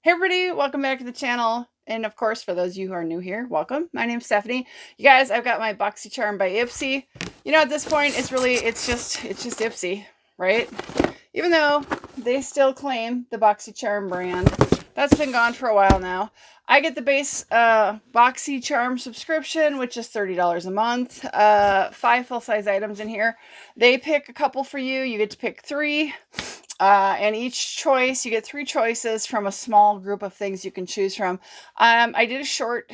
Hey everybody, welcome back to the channel. And of course, for those of you who are new here, welcome. My name's Stephanie. You guys, I've got my Boxycharm by Ipsy. You know, at this point, it's just Ipsy, right? Even though they still claim the Boxycharm brand. That's been gone for a while now. I get the base Boxycharm subscription, which is $30 a month. 5 full-size items in here. They pick a couple for you. You get to pick 3. And each choice, you get 3 choices from a small group of things you can choose from. I did a short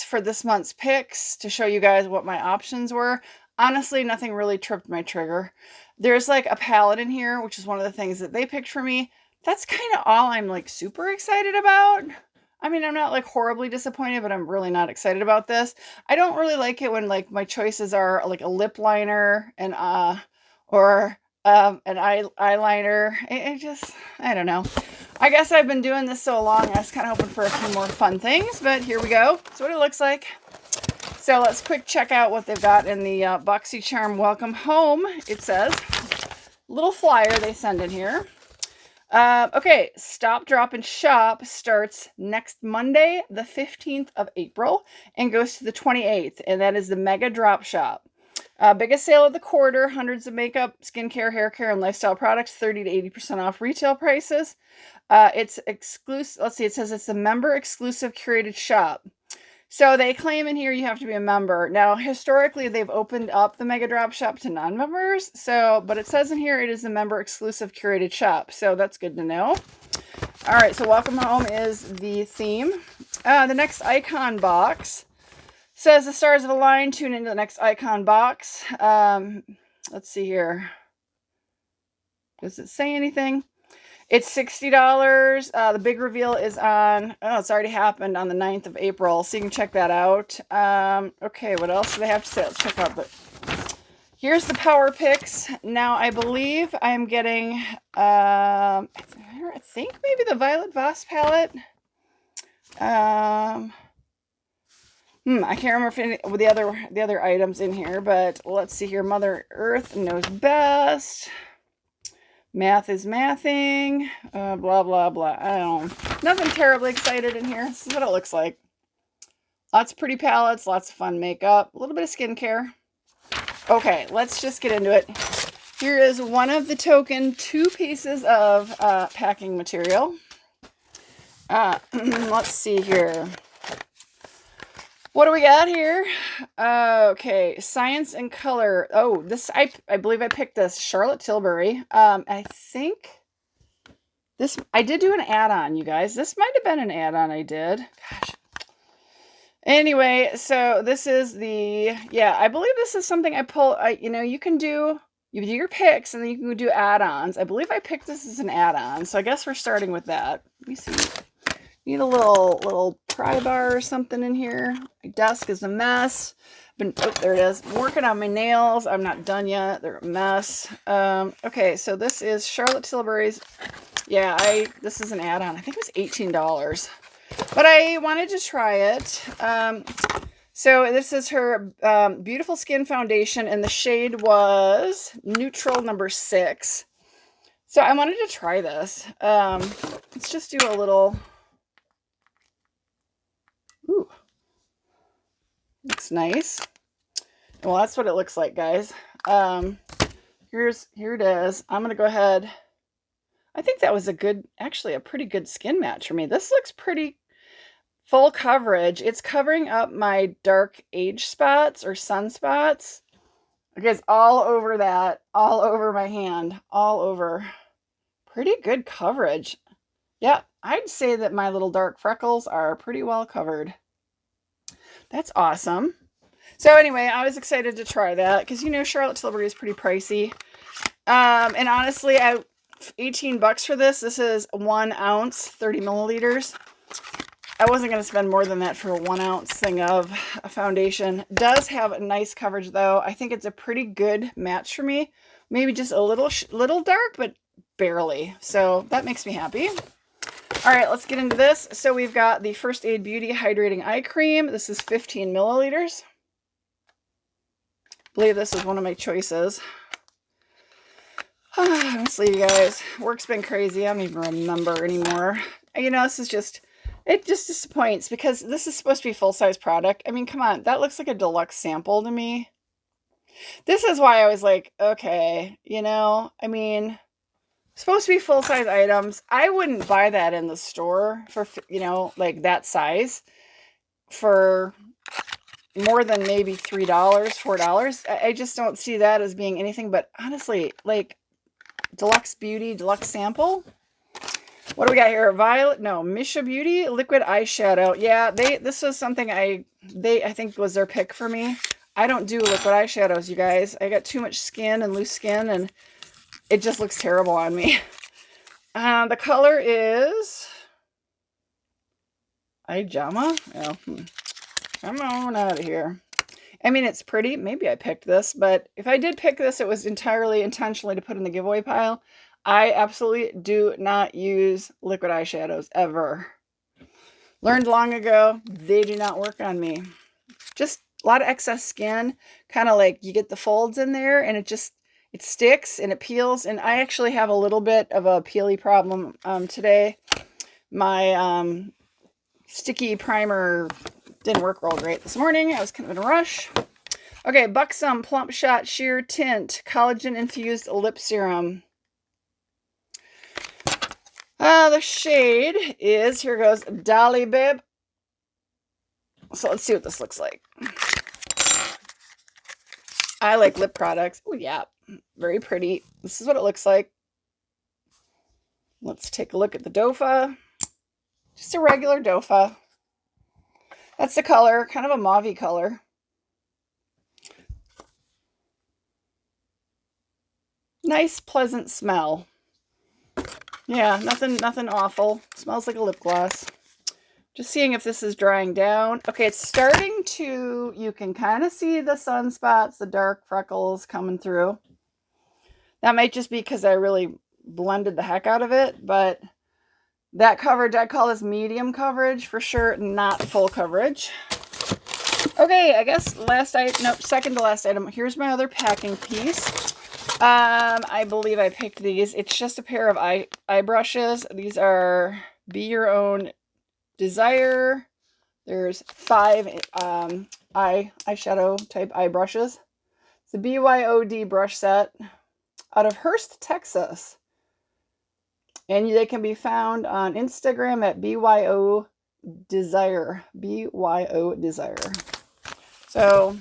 for this month's picks to show you guys what my options were. Honestly, nothing really tripped my trigger. There's like a palette in here, which is one of the things that they picked for me. That's kind of all I'm like super excited about. I mean, I'm not like horribly disappointed, but I'm really not excited about this. I don't really like it when like my choices are like a lip liner and or an eyeliner. I don't know. I guess I've been doing this so long, I was kind of hoping for a few more fun things, but here we go. That's what it looks like. So let's quick check out what they've got in the Boxycharm Welcome Home. It says, little flyer they send in here. Okay, Stop, Drop, and Shop starts next Monday, the 15th of April, and goes to the 28th, and that is the Mega Drop Shop. Biggest sale of the quarter, hundreds of makeup, skincare, hair care, and lifestyle products, 30 to 80% off retail prices. It's exclusive. Let's see, it says it's a member exclusive curated shop. So they claim in here you have to be a member. Now, historically, they've opened up the Mega Drop Shop to non-members. But it says in here it is a member exclusive curated shop. So that's good to know. All right, so Welcome Home is the theme. The next icon box says the stars of the line, tune into the next icon box. Let's see here. Does it say anything? It's $60. The big reveal is on, it's already happened on the 9th of April, so you can check that out. Okay, what else do they have to say? Let's check out here's the power picks. Now, I believe I'm getting, I think maybe the Violet Voss palette. I can't remember if any with the other items in here, but let's see here. Mother Earth knows best. Math is mathing. Blah blah blah. I don't know. Nothing terribly excited in here. This is what it looks like. Lots of pretty palettes. Lots of fun makeup. A little bit of skincare. Okay, let's just get into it. Here is one of the token 2 pieces of packing material. Let's see here. What do we got here? Okay, Science and Color. Oh, this I believe I picked this Charlotte Tilbury. I think I did do an add-on, you guys. This might have been an add-on I did. Gosh. Anyway, so this is I believe this is something I pull. You do your picks and then you can do add-ons. I believe I picked this as an add-on, so I guess we're starting with that. Let me see. Need a little pry bar or something in here. My desk is a mess. There it is. I'm working on my nails. I'm not done yet. They're a mess. Okay, so this is Charlotte Tilbury's. Yeah, this is an add-on. I think it was $18. But I wanted to try it. So this is her Beautiful Skin Foundation, and the shade was Neutral number 6. So I wanted to try this. Let's just do a little... Ooh, looks nice. Well, that's what it looks like, guys. Here it is. I'm gonna go ahead. I think that was actually a pretty good skin match for me. This looks pretty full coverage. It's covering up my dark age spots or sunspots. Because all over my hand, all over. Pretty good coverage. Yeah, I'd say that my little dark freckles are pretty well covered. That's awesome. So anyway, I was excited to try that because, Charlotte Tilbury is pretty pricey. And honestly, $18 for this. This is 1 ounce, 30 milliliters. I wasn't going to spend more than that for a 1 ounce thing of a foundation. It does have a nice coverage, though. I think it's a pretty good match for me. Maybe just a little dark, but barely. So that makes me happy. All right, let's get into this. So we've got the First Aid Beauty Hydrating Eye Cream. This is 15 milliliters. I believe this is one of my choices. Honestly, you guys, work's been crazy. I don't even remember anymore. you know, this is just, it just disappoints because this is supposed to be full-size product. I mean, come on, that looks like a deluxe sample to me. This is why I was like, okay, you know, I mean, supposed to be full-size items. I wouldn't buy that in the store for, you know, like that size for more than maybe $3, $4. I just don't see that as being anything but, honestly, like deluxe beauty, deluxe sample. What do we got here? Violet, no, Misha Beauty liquid eyeshadow. Yeah, this was something I think was their pick for me. I don't do liquid eyeshadows, you guys. I got too much skin and loose skin, and it just looks terrible on me. The color is Ijama. Oh, come on out of here. I mean, it's pretty. Maybe I picked this, but if I did pick this, it was entirely intentionally to put in the giveaway pile. I absolutely do not use liquid eyeshadows ever. Learned long ago, they do not work on me. Just a lot of excess skin, kind of like you get the folds in there and it sticks and it peels. And I actually have a little bit of a peely problem today. My sticky primer didn't work real great this morning. I was kind of in a rush. Okay, Boxycharm Plump Shot Sheer Tint Collagen Infused Lip Serum. The shade is, here goes, Dolly Babe. So let's see what this looks like. I like lip products. Oh, yeah. Very pretty. This is what it looks like. Let's take a look at the dofa. Just a regular dofa. That's the color. Kind of a mauve-y color. Nice, pleasant smell. Yeah, nothing awful. Smells like a lip gloss. Just seeing if this is drying down. Okay, it's starting to, you can kind of see the sunspots, the dark freckles coming through. That might just be because I really blended the heck out of it, but that coverage, I call this medium coverage for sure, not full coverage. Okay, I guess second to last item. Here's my other packing piece. I believe I picked these. It's just a pair of eye brushes. These are Be Your Own Desire. There's 5 eyeshadow type eye brushes. It's a BYOD brush set out of Hurst, Texas. And they can be found on Instagram at BYO Desire. BYO Desire. So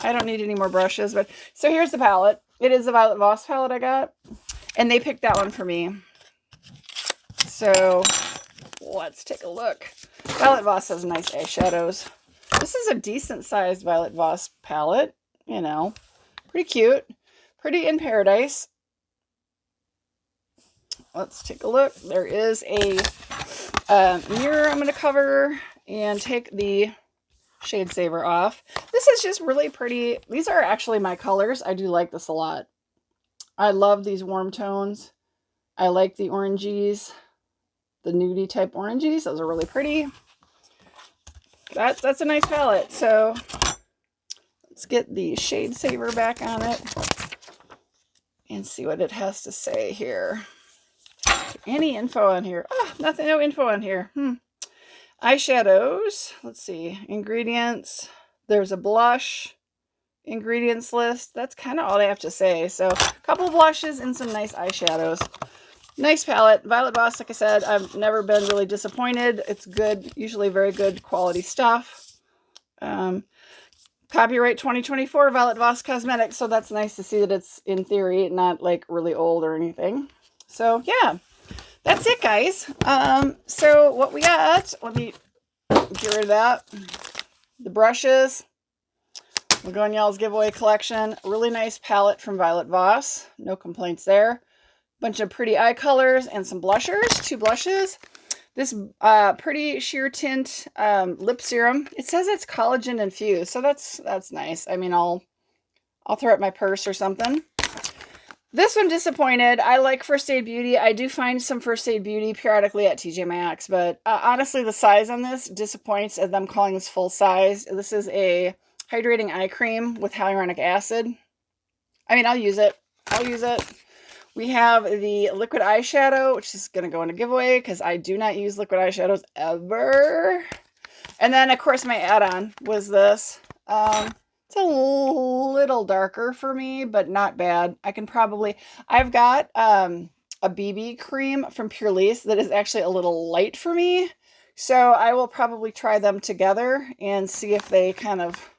I don't need any more brushes, but so here's the palette. It is a Violet Voss palette I got, and they picked that one for me. So let's take a look. Violet Voss has nice eyeshadows. This is a decent sized Violet Voss palette, you know, pretty cute, pretty in paradise. Let's take a look. There is a mirror I'm going to cover and take the shade saver off. This is just really pretty. These are actually my colors. I do like this a lot. I love these warm tones. I like the oranges, the nudie type oranges. Those are really pretty. That's a nice palette. So let's get the shade saver back on it and see what it has to say here. Any info on here? Oh, nothing, no info on here. Eyeshadows. Let's see. Ingredients. There's a blush ingredients list. That's kind of all they have to say. So a couple blushes and some nice eyeshadows. Nice palette. Violet Voss, like I said, I've never been really disappointed. It's good, usually very good quality stuff. Copyright 2024 Violet Voss Cosmetics. So that's nice to see that it's, in theory, not like really old or anything. So yeah. That's it, guys. So what we got, let me get rid of that. The brushes. We're going y'all's giveaway collection. Really nice palette from Violet Voss. No complaints there. Bunch of pretty eye colors and some blushers. 2 blushes. This pretty sheer tint lip serum. It says it's collagen infused, so that's nice. I mean, I'll throw it in my purse or something. This one disappointed. I like First Aid Beauty. I do find some First Aid Beauty periodically at TJ Maxx, but honestly, the size on this disappoints as them calling this full size. This is a hydrating eye cream with hyaluronic acid. I mean, I'll use it. We have the liquid eyeshadow, which is going to go in a giveaway because I do not use liquid eyeshadows ever. And then, of course, my add-on was this. It's a little darker for me, but not bad. I can probably... I've got a BB cream from Purelisse that is actually a little light for me. So I will probably try them together and see if they kind of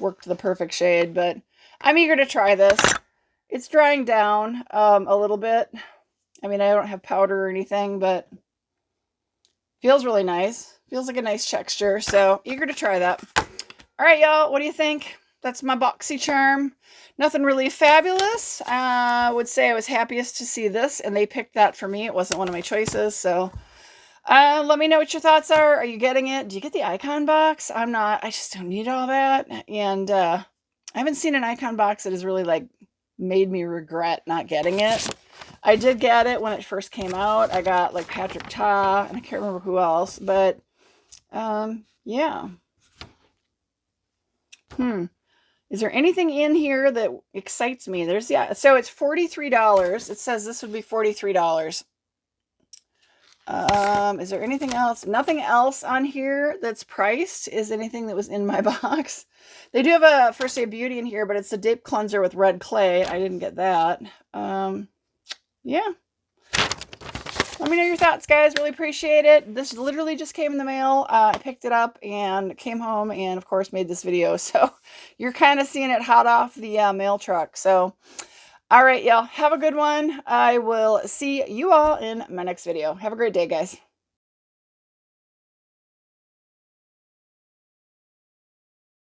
work to the perfect shade. But I'm eager to try this. It's drying down a little bit. I mean, I don't have powder or anything, but feels really nice. Feels like a nice texture. So eager to try that. All right, y'all. What do you think? That's my Boxycharm. Nothing really fabulous. I would say I was happiest to see this, and they picked that for me. It wasn't one of my choices, so... let me know what your thoughts are. Are you getting it? Do you get the icon box? I'm not. I just don't need all that. And I haven't seen an icon box that has really like made me regret not getting it. I did get it when it first came out. I got like Patrick Ta, and I can't remember who else. But yeah. Is there anything in here that excites me? There's, yeah. So it's $43. It says this would be $43. Is there anything else? Nothing else on here that's priced is anything that was in my box. They do have a First Day Beauty in here, but it's a deep cleanser with red clay. I didn't get that. Yeah. Let me know your thoughts, guys. Really appreciate it. This literally just came in the mail. I picked it up and came home and, of course, made this video. So you're kind of seeing it hot off the mail truck. So... all right, y'all. Have a good one. I will see you all in my next video. Have a great day, guys.